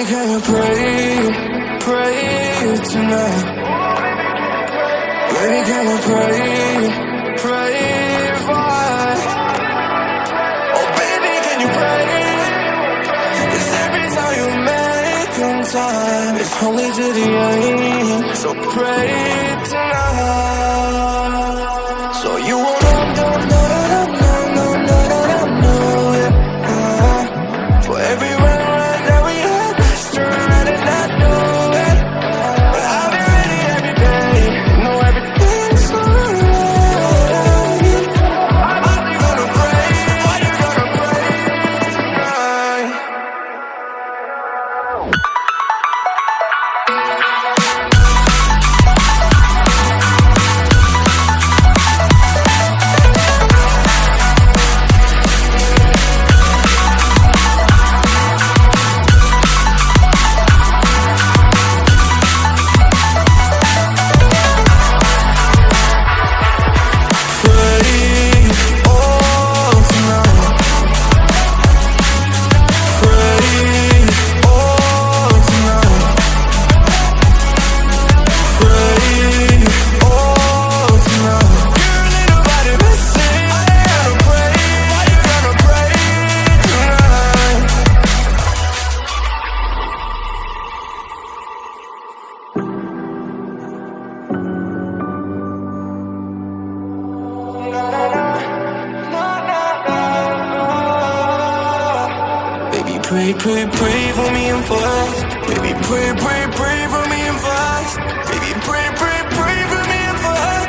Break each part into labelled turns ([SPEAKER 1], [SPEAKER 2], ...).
[SPEAKER 1] can you pray tonight? Baby, can you pray why? Oh baby, can you pray? 'Cause every time you make time, it's only to the end. So pray tonight. So you won't know, for every run that we had, let's turn around and not do it. But I'll be ready every day, know everything's alright. Are you gonna pray? Are you gonna pray tonight? Pray for me and fast. Baby, pray for me and fast. Baby, pray for me and fast.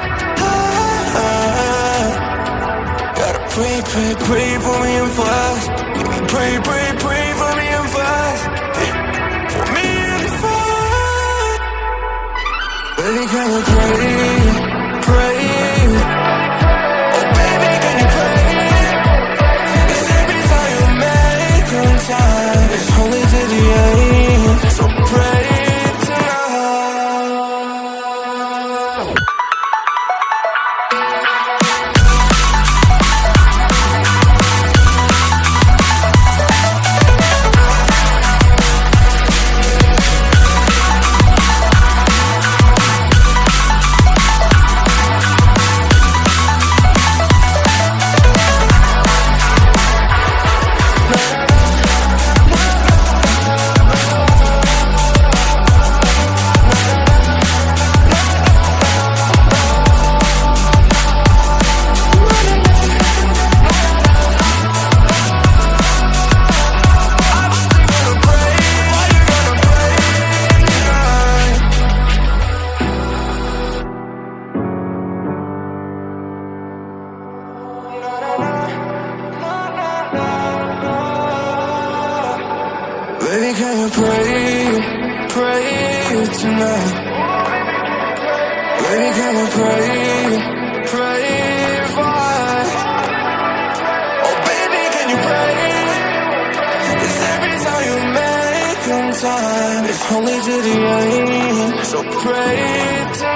[SPEAKER 1] Gotta pray for me and fast. Baby, pray for me and fast. For me and fast. Baby, can you pray? Oh baby, can you pray? 'Cause every time you make time, it's only to the end. So pray tonight. Baby, can you pray tonight? Baby, can you pray why? Oh baby, can you pray? 'Cause every time you make time, it's only to the end. So pray tonight.